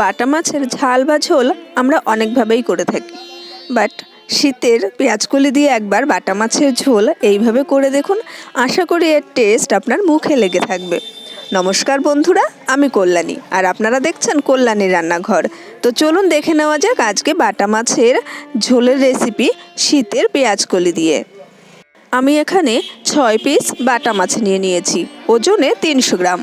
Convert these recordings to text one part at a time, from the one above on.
বাটা মাছের ঝাল বা ঝোল আমরা অনেকভাবেই করে থাকি, বাট শীতের পেঁয়াজকলি দিয়ে একবার বাটা মাছের ঝোল এইভাবে করে দেখুন। আশা করি এর টেস্ট আপনার মুখে লেগে থাকবে। নমস্কার বন্ধুরা, আমি কল্যাণী আর আপনারা দেখছেন কল্যাণী রান্নাঘর। তো চলুন দেখে নেওয়া যাক আজকে বাটা মাছের ঝোলের রেসিপি শীতের পেঁয়াজকলি দিয়ে। আমি এখানে 6 পিস বাটা মাছ নিয়ে নিয়েছি, ওজনে 300 গ্রাম।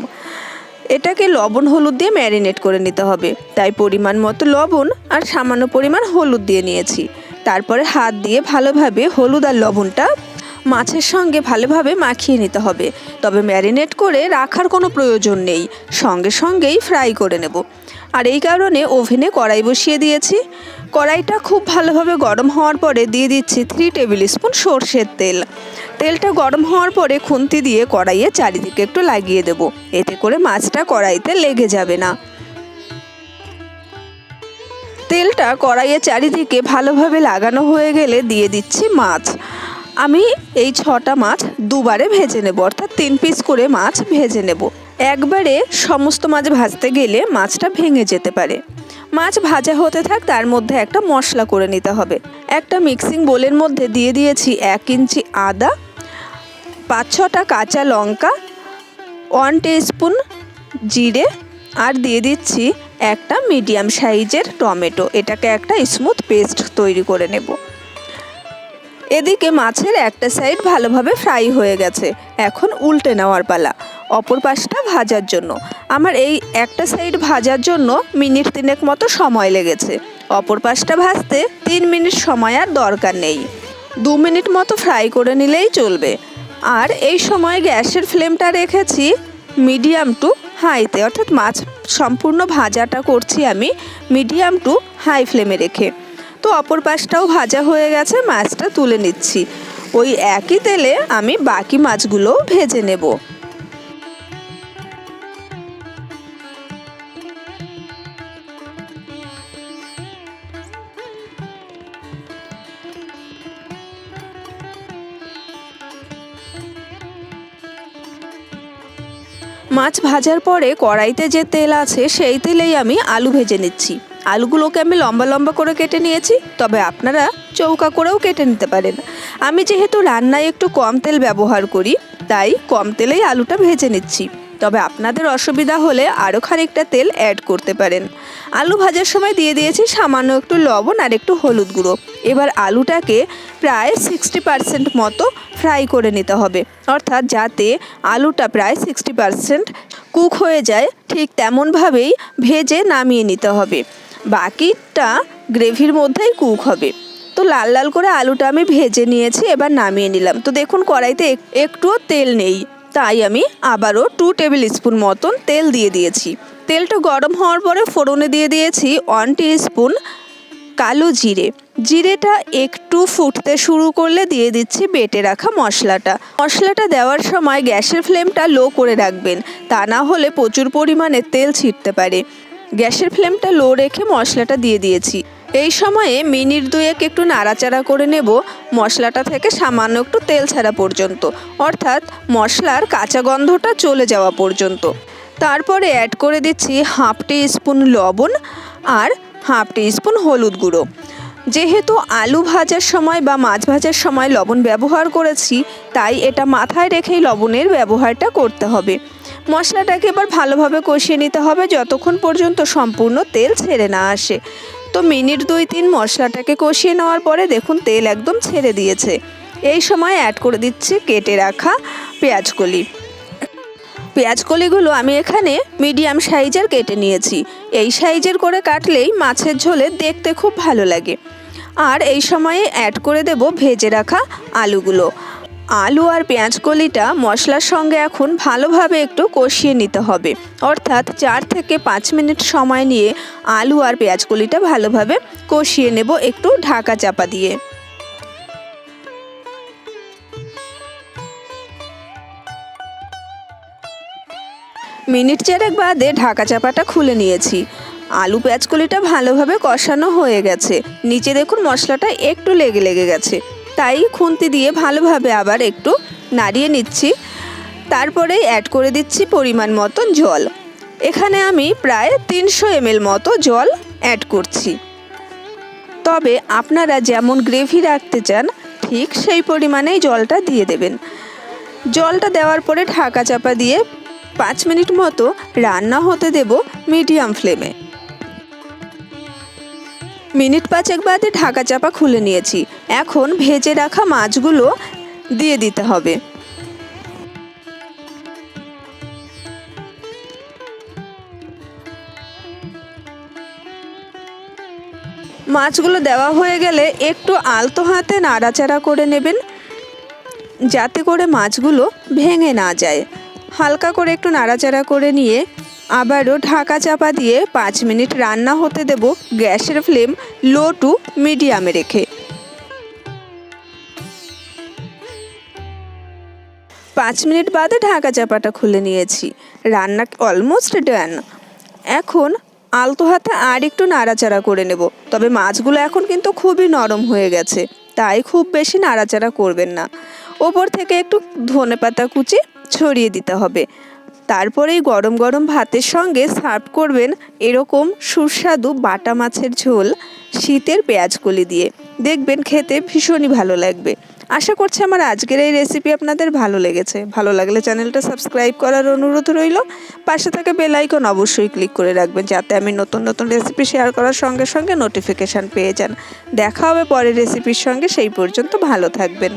এটাকে লবণ হলুদ দিয়ে ম্যারিনেট করে নিতে হবে, তাই পরিমাণ মতো লবণ আর সামান্য পরিমাণ হলুদ দিয়ে নিয়েছি। তারপরে হাত দিয়ে ভালোভাবে হলুদ আর লবণটা মাছের সঙ্গে ভালোভাবে মাখিয়ে নিতে হবে। তবে ম্যারিনেট করে রাখার কোনো প্রয়োজন নেই, সঙ্গে সঙ্গেই ফ্রাই করে নেব। আর এই কারণে ওভেনে কড়াই বসিয়ে দিয়েছি। কড়াইটা খুব ভালোভাবে গরম হওয়ার পরে দিয়ে দিচ্ছি 3 টেবিল স্পুন সর্ষের তেল। তেলটা গরম হওয়ার পরে খুন্তি দিয়ে কড়াইয়ে চারিদিকে একটু লাগিয়ে দেব, এতে করে মাছটা কড়াইতে লেগে যাবে না। তেলটা কড়াইয়ে চারিদিকে ভালোভাবে লাগানো হয়ে গেলে দিয়ে দিচ্ছি মাছ। আমি এই 6টা মাছ দুবারে ভেজে নেব, অর্থাৎ 3 পিস করে মাছ ভেজে নেব। একবারে সমস্ত মাছ ভাজতে গেলে মাছটা ভেঙে যেতে পারে। মাছ ভাজা হতে থাক, তার মধ্যে একটা মশলা করে নিতে হবে। একটা মিক্সিং বোলের মধ্যে দিয়ে দিয়েছি 1 ইঞ্চি আদা, 5-6টা কাঁচা লঙ্কা, 1 টিস্পুন জিরে, আর দিয়ে দিচ্ছি একটা মিডিয়াম সাইজের টমেটো। এটাকে একটা স্মুথ পেস্ট তৈরি করে নেব। এদিকে মাছের একটা সাইড ভালোভাবে ফ্রাই হয়ে গেছে, এখন উল্টে নেওয়ার পালা অপর পাশটা ভাজার জন্য। আমার এই একটা সাইড ভাজার জন্য মিনিট 3 মতো সময় লেগেছে। অপর পাশটা ভাজতে 3 মিনিট সময় আর দরকার নেই, 2 মিনিট মতো ফ্রাই করে নিলেই চলবে। আর এই সময় গ্যাসের ফ্লেমটা রেখেছি মিডিয়াম টু হাইতে, অর্থাৎ মাছ সম্পূর্ণ ভাজাটা করছি আমি মিডিয়াম টু হাই ফ্লেমে রেখে। তো অপর পাশটাও ভাজা হয়ে গেছে, মাছটা তুলে নিচ্ছি। ওই একই তেলে আমি বাকি মাছগুলোও ভেজে নেব। মাছ ভাজার পরে কড়াইতে যে তেল আছে সেই তেলেই আমি আলু ভেজে নিচ্ছি। আলুগুলোকে আমি লম্বা লম্বা করে কেটে নিয়েছি, তবে আপনারা চৌকা করেও কেটে নিতে পারেন। আমি যেহেতু রান্নায় একটু কম তেল ব্যবহার করি, তাই কম তেলেই আলুটা ভেজে নিচ্ছি। তবে আপনাদের অসুবিধা হলে আরও খানিকটা তেল অ্যাড করতে পারেন। আলু ভাজার সময় দিয়ে দিয়েছি সামান্য একটু লবণ আর একটু হলুদ গুঁড়ো। এবার আলুটাকে প্রায় 60% মতো ফ্রাই করে নিতে হবে, অর্থাৎ যাতে আলুটা প্রায় 60% কুক হয়ে যায়, ঠিক তেমনভাবেই ভেজে নামিয়ে নিতে হবে। বাকিটা গ্রেভির মধ্যেই কুক হবে। তো লাল লাল করে আলুটা আমি ভেজে নিয়েছি, এবার নামিয়ে নিলাম। তো দেখুন কড়াইতে একটুও তেল নেই, তাই আমি আবারও 2 টেবিল স্পুন মতন তেল দিয়ে দিয়েছি। তেলটা গরম হওয়ার পরে ফোড়নে দিয়ে দিয়েছি 1 টিস্পুন কালো জিরে। জিরেটা একটু ফুটতে শুরু করলে দিয়ে দিচ্ছি বেটে রাখা মশলাটা। মশলাটা দেওয়ার সময় গ্যাসের ফ্লেমটা লো করে রাখবেন, তা না হলে প্রচুর পরিমাণে তেল ছিটতে পারে। গ্যাসের ফ্লেমটা লো রেখে মশলাটা দিয়ে দিয়েছি। এই সময়ে মিনিট 2 একটু নাড়াচাড়া করে নেব, মশলাটা থেকে সামান্য একটু তেল ছাড়া পর্যন্ত, অর্থাৎ মশলার কাঁচা গন্ধটা চলে যাওয়া পর্যন্ত। তারপরে অ্যাড করে দিচ্ছি 1/2 টিস্পুন লবণ আর 1/2 টিস্পুন হলুদ গুঁড়ো। যেহেতু আলু ভাজার সময় বা মাছ ভাজার সময় লবণ ব্যবহার করেছি, তাই এটা মাথায় রেখেই লবণের ব্যবহারটা করতে হবে। মশলাটাকে এবার ভালোভাবে কষিয়ে নিতে হবে যতক্ষণ পর্যন্ত সম্পূর্ণ তেল ছেড়ে না আসে। তো মিনিট 2-3 মশলাটাকে কষিয়ে নেওয়ার পরে দেখুন তেল একদম ছেড়ে দিয়েছে। এই সময় অ্যাড করে দিচ্ছি কেটে রাখা পেঁয়াজকলি। পেঁয়াজকলিগুলো আমি এখানে মিডিয়াম সাইজের কেটে নিয়েছি। এই সাইজের করে কাটলেই মাছের ঝোলে দেখতে খুব ভালো লাগে। আর এই সময়ে অ্যাড করে দেব ভেজে রাখা আলুগুলো। আলু আর পেঁয়াজকলিটা মশলার সঙ্গে এখন ভালোভাবে একটু কষিয়ে নিতে হবে, অর্থাৎ 4 থেকে 5 মিনিট সময় নিয়ে আলু আর পেঁয়াজকলিটা ভালোভাবে কষিয়ে নেব একটু ঢাকা চাপা দিয়ে। মিনিট 4 বাদে ঢাকা চাপাটা খুলে নিয়েছি। আলু পেঁয়াজকলিটা ভালোভাবে কষানো হয়ে গেছে। নিচে দেখুন মশলাটা একটু লেগে গেছে, তাই খুন্তি দিয়ে ভালোভাবে আবার একটু নাড়িয়ে নিচ্ছি। তারপরে অ্যাড করে দিচ্ছি পরিমাণ মতন জল। এখানে আমি প্রায় 300 ml মতো জল অ্যাড করছি। তবে আপনারা যেমন গ্রেভি রাখতে চান ঠিক সেই পরিমাণেই জলটা দিয়ে দেবেন। জলটা দেওয়ার পরে ঢাকা চাপা দিয়ে 5 মিনিট মতো রান্না হতে দেব মিডিয়াম ফ্লেমে। মিনিট 5 বাদে ঢাকা চাপা খুলে নিয়েছি। এখন ভেজে রাখা মাছগুলো দিয়ে দিতে হবে। মাছগুলো দেওয়া হয়ে গেলে একটু আলতো হাতে নাড়াচাড়া করে নেবেন, যাতে করে মাছগুলো ভেঙে না যায়। হালকা করে একটু নাড়াচাড়া করে নিয়ে আবারও ঢাকা চাপা দিয়ে 5 মিনিট রান্না হতে দেব গ্যাসের ফ্লেম লো টু মিডিয়ামে রেখে। 5 মিনিট বাদে ঢাকা চাপাটা খুলে নিয়েছি। রান্না অলমোস্ট ডান। এখন আলতো হাতে আর একটু নাড়াচাড়া করে নেব। তবে মাছগুলো এখন কিন্তু খুবই নরম হয়ে গেছে, তাই খুব বেশি নাড়াচাড়া করবেন না। ওপর থেকে একটু ধনেপাতা কুচি ছড়িয়ে দিতে হবে। তারপরেই গরম গরম ভাতের সঙ্গে সার্ভ করবেন এরকম সুস্বাদু বাটা মাছের ঝোল শীতের পেঁয়াজকলি দিয়ে। দেখবেন খেতে ভীষণই ভালো লাগবে। আশা করছি আমার আজকের এই রেসিপি আপনাদের ভালো লেগেছে। ভালো লাগলে চ্যানেলটা সাবস্ক্রাইব করার অনুরোধ রইল। পাশে থাকা বেল আইকন অবশ্যই ক্লিক করে রাখবেন, যাতে আমি নতুন নতুন রেসিপি শেয়ার করার সঙ্গে সঙ্গে নোটিফিকেশান পেয়ে যান। দেখা হবে পরের রেসিপির সঙ্গে, সেই পর্যন্ত ভালো থাকবেন।